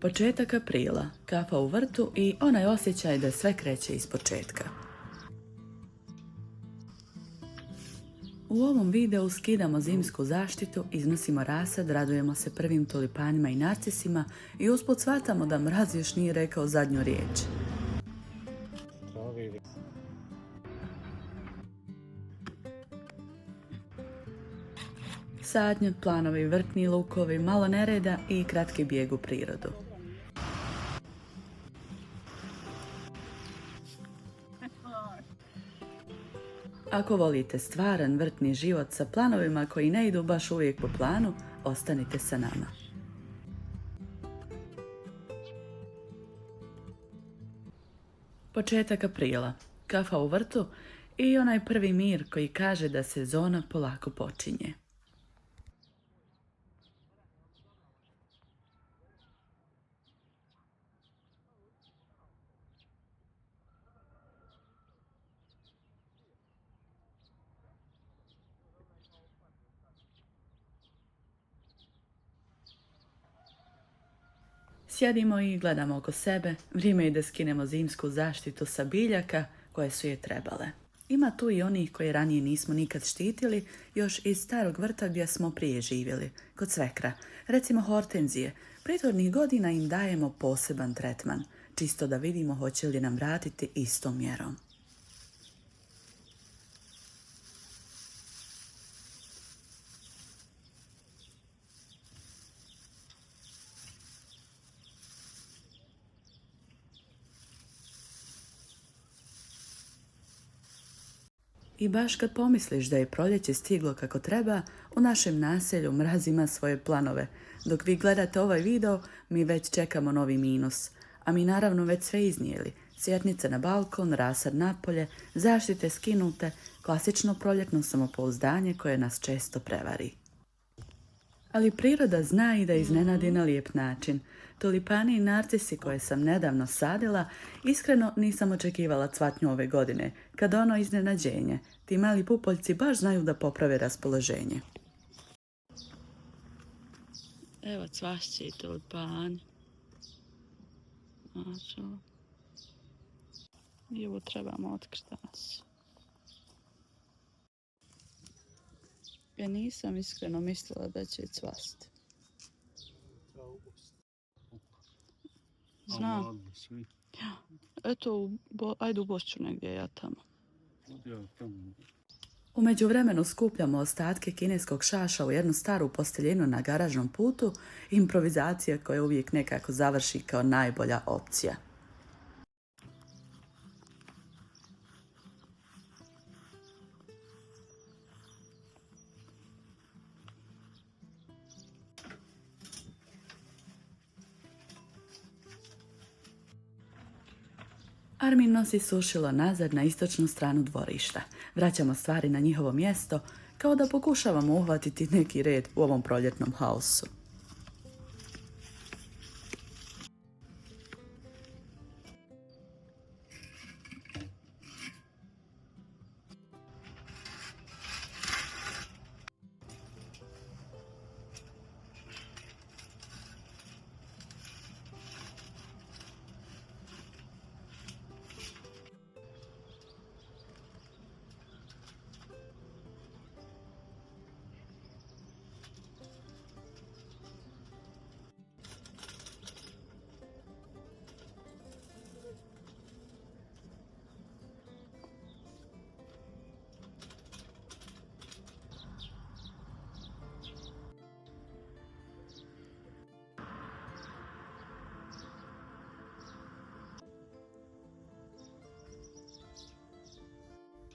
Početak aprila, kafa u vrtu i onaj osjećaj da sve kreće iz početka. U ovom videu skidamo zimsku zaštitu, iznosimo rasad, radujemo se prvim tulipanima i narcisima i usput shvatamo da mraz još nije rekao zadnju riječ. Sadnje, planovi, vrtni lukovi, malo nereda i kratki bijeg u prirodu. Ako volite stvaran vrtni život sa planovima koji ne idu baš uvijek po planu, ostanite sa nama. Početak aprila, kafa u vrtu i onaj prvi mir koji kaže da sezona polako počinje. Sjedimo i gledamo oko sebe, vrijeme je da skinemo zimsku zaštitu sa biljaka koje su je trebale. Ima tu i onih koje ranije nismo nikad štitili, još iz starog vrta gdje smo prije živjeli, kod svekra. Recimo hortenzije, prethodnih godina im dajemo poseban tretman, čisto da vidimo hoće li nam vratiti istom mjerom. I baš kad pomisliš da je proljeće stiglo kako treba, u našem naselju mraz ima svoje planove. Dok vi gledate ovaj video, mi već čekamo novi minus. A mi naravno već sve iznijeli. Svjetnice na balkon, rasad napolje, zaštite skinute, klasično proljetno samopouzdanje koje nas često prevari. Ali priroda zna i da iznenadi na lijep način. Tulipani i narcisi koje sam nedavno sadila, iskreno nisam očekivala cvatnju ove godine, kad ono iznenađenje. Ti mali pupoljci baš znaju da poprave raspoloženje. Evo cvašće i tulipani. I ovo trebamo otkriti danas. Ja nisam iskreno mislila da će cvasti. Znam. Eto, ajde u Bošću negdje, ja tamo. U međuvremenu skupljamo ostatke kineskog šaša u jednu staru posteljinu na garažnom putu, improvizacija koja uvijek nekako završi kao najbolja opcija. Armin nosi sušilo nazad na istočnu stranu dvorišta. Vraćamo stvari na njihovo mjesto, kao da pokušavamo uhvatiti neki red u ovom proljetnom haosu.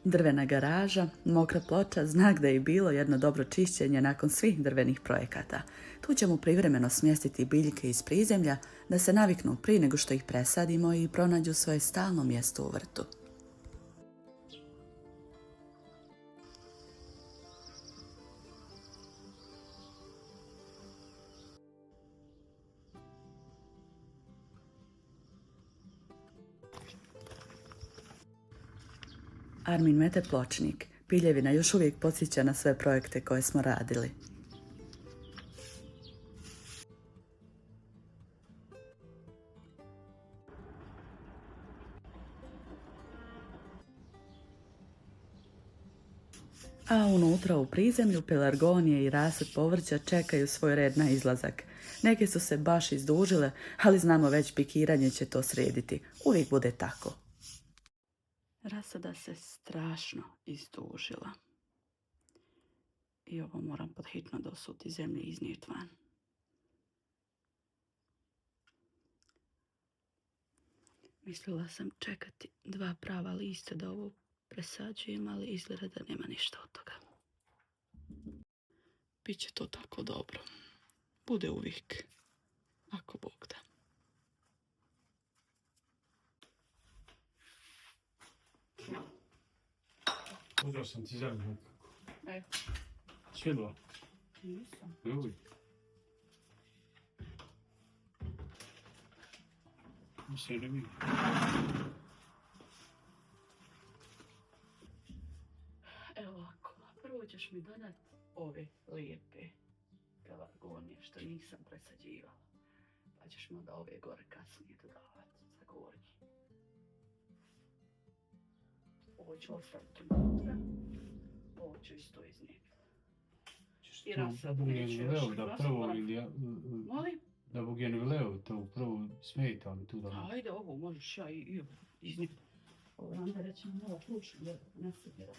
Drvena garaža, mokra ploča, znak da je bilo jedno dobro čišćenje nakon svih drvenih projekata. Tu ćemo privremeno smjestiti biljke iz prizemlja da se naviknu prije nego što ih presadimo i pronađu svoje stalno mjesto u vrtu. Armin mete pločnik. Piljevina još uvijek podsjeća na sve projekte koje smo radili. A unutra u prizemlju pelargonije i rasad povrća čekaju svoj red na izlazak. Neke su se baš izdužile, ali znamo već pikiranje će to srediti. Uvijek bude tako. Rasada se strašno izdužila. I ovo moram pod hitno dosuti zemlje i iznijeti van. Mislila sam čekati 2 prava lista da ovo presađujem, ali izgleda da nema ništa od toga. Biće to tako dobro. Bude uvijek. Ako Bog da. Uzeo sam ti zemlju. Evo. Svidlo? Nisam. Uj. Mislim da vidim. Evo ovako. Prvo ćeš mi donati ove lijepe pelargonije što nisam presađivala. Pa ćeš mi onda ove gore kasnije dodavati za gornji. Ovo ću ostaviti unutra. Ovo ću isto iznijeti. I rasad neću još. Da prvo ili... Molim? Da bugenvileo to prvo smeta mi tu da... Ajde, ovo možeš ja i iznijeti. Ovo onda reći malo plučno da ne se bira.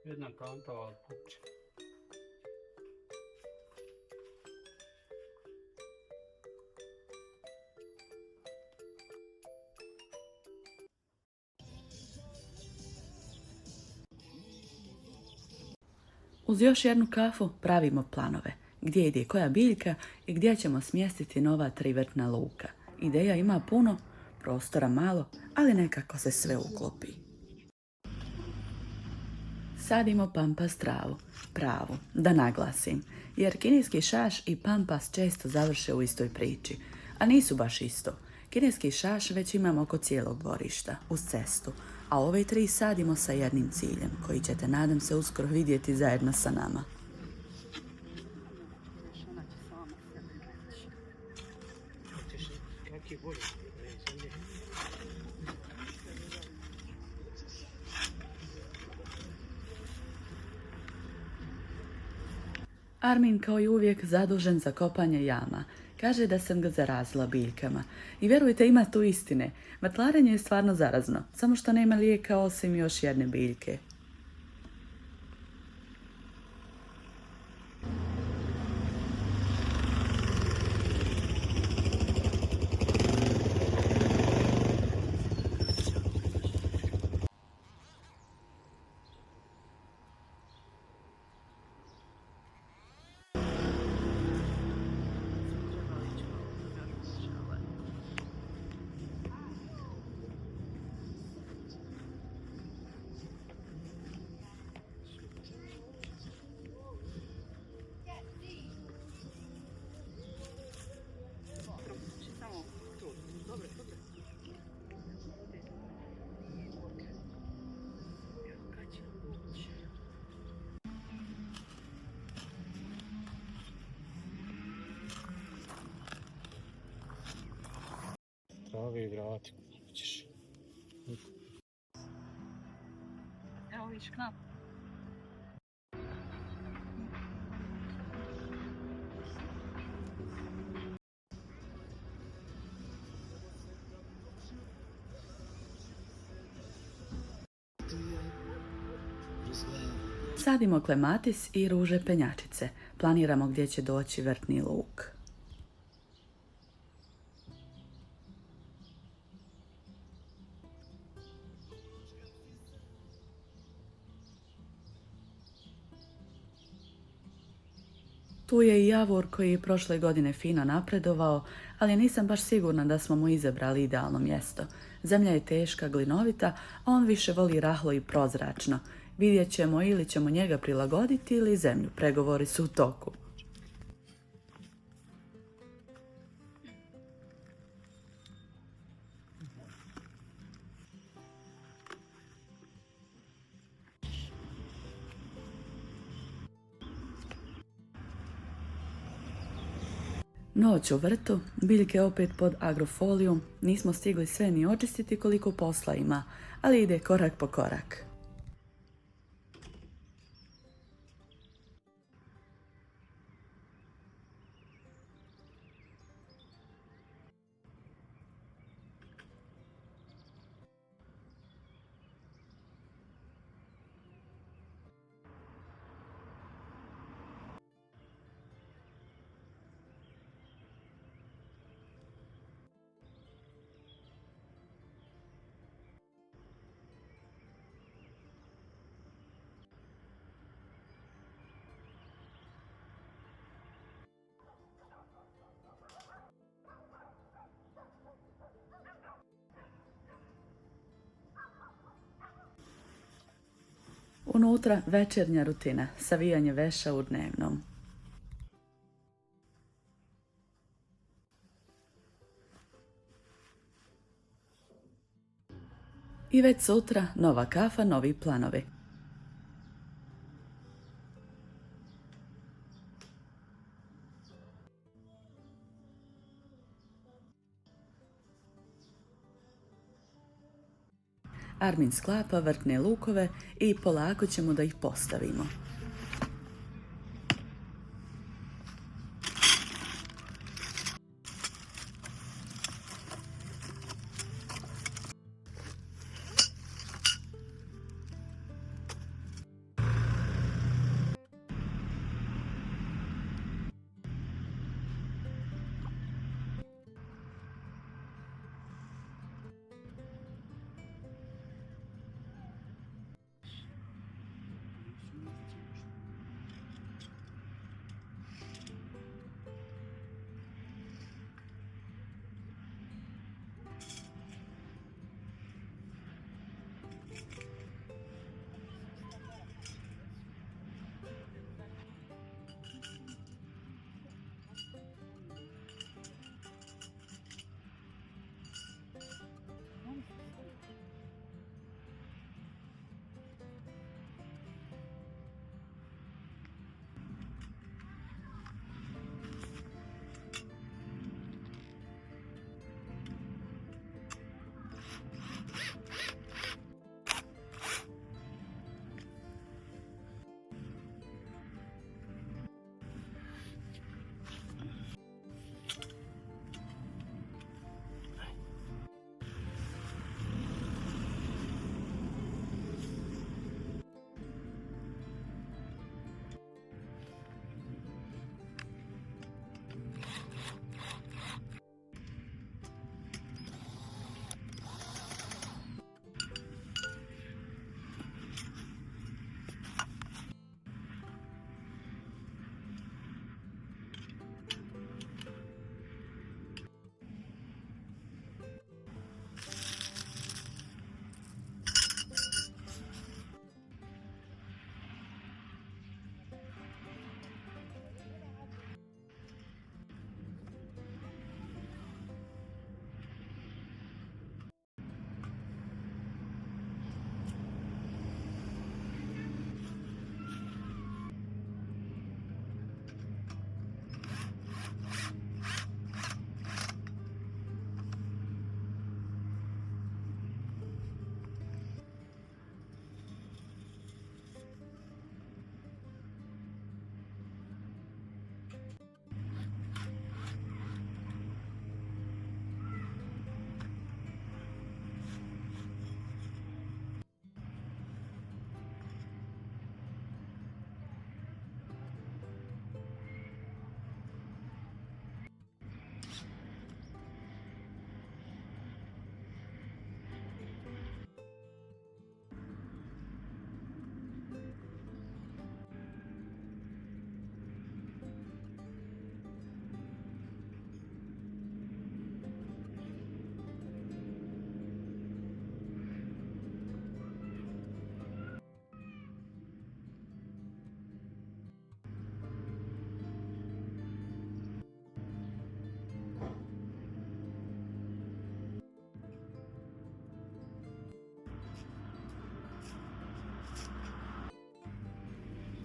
Jedna kanta od puče. Uz još jednu kafu pravimo planove. Gdje ide koja biljka i gdje ćemo smjestiti nova 3 vrtna luka. Ideja ima puno, prostora malo, ali nekako se sve uklopi. Sadimo pampas travu, pravu, da naglasim, jer kineski šaš i pampas često završe u istoj priči, a nisu baš isto. Kineski šaš već imamo oko cijelog dvorišta, uz cestu, a ove 3 sadimo sa jednim ciljem, koji ćete, nadam se, uskoro vidjeti zajedno sa nama. Armin kao i uvijek zadužen za kopanje jama. Kaže da sam ga zarazila biljkama. I vjerujte, ima tu istine. Vrtlarenje je stvarno zarazno, samo što nema lijeka osim još jedne biljke. Trave vrati, ćeš. Evo vidiš knap. Sadimo klematis i ruže penjačice. Planiramo gdje će doći vrtni luk. Tu je i Javor koji je prošle godine fino napredovao, ali nisam baš sigurna da smo mu izabrali idealno mjesto. Zemlja je teška, glinovita, a on više voli rahlo i prozračno. Vidjet ćemo ili ćemo njega prilagoditi ili zemlju. Pregovori su u toku. Noć u vrtu, biljke opet pod agrofolijom, nismo stigli sve ni očistiti koliko posla ima, ali ide korak po korak. Unutra večernja rutina, savijanje veša u dnevnom. I već sutra nova kafa, novi planovi. Armin sklapa vrtne lukove i polako ćemo da ih postavimo.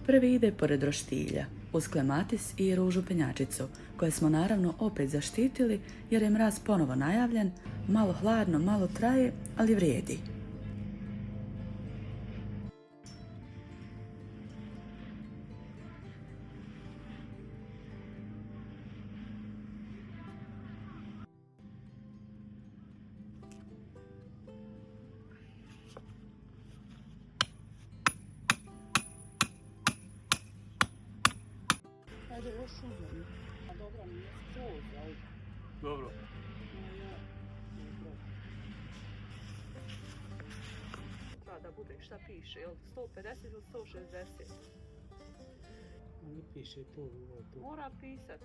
Prvi ide pored roštilja, uz klematis i ružu penjačicu, koje smo naravno opet zaštitili jer je mraz ponovo najavljen, malo hladno, malo traje, ali vrijedi. Ajde, još uzmem. A dobro, nije skroz, ali... Dobro. Da bude šta piše, jel 150 ili 160? Ne piše to, to. Mora pisat.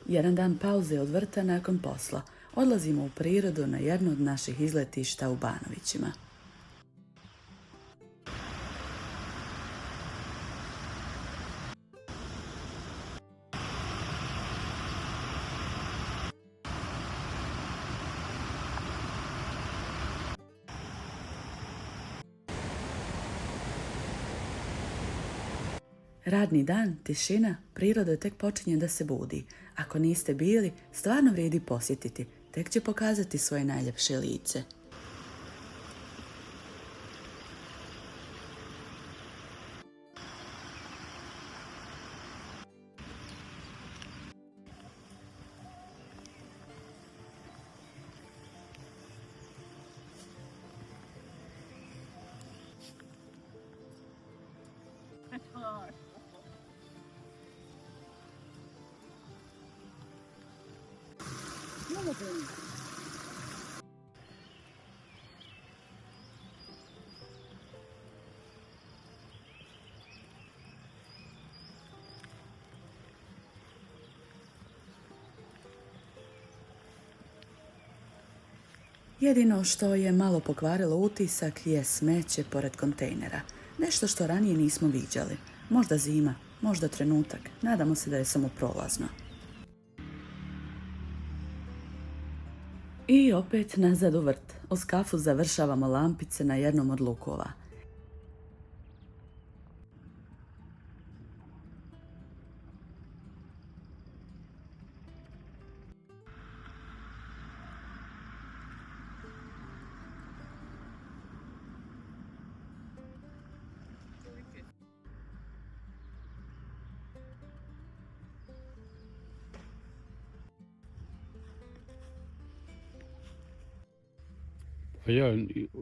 Jedan dan pauze od vrta nakon posla. Odlazimo u prirodu na jedno od naših izletišta u Banovićima. Radni dan, tišina, priroda tek počinje da se budi. Ako niste bili, stvarno vrijedi posjetiti, tek će pokazati svoje najljepše lice. Jedino što je malo pokvarilo utisak je smeće pored kontejnera. Nešto što ranije nismo viđali. Možda zima, možda trenutak. Nadamo se da je samo prolazno. I opet nazad u vrt. Uz kafu završavamo lampice na jednom od lukova. Pa ja,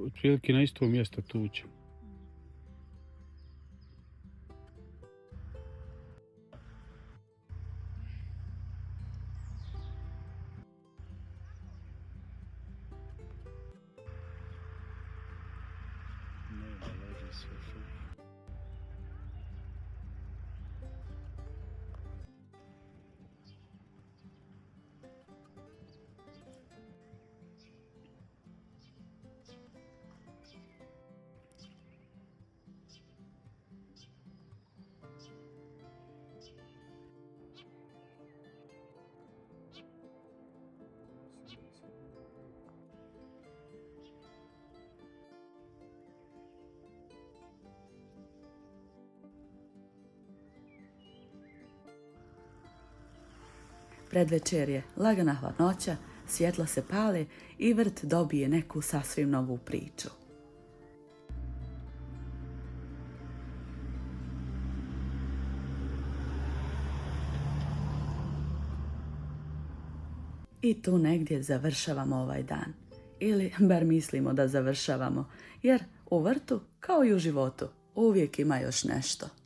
otprilike na isto mjesto tučem. Nema, leži sve šup. Predvečer je, lagana hladnoća, svjetla se pale i vrt dobije neku sasvim novu priču. I tu negdje završavamo ovaj dan. Ili bar mislimo da završavamo, jer u vrtu, kao i u životu, uvijek ima još nešto.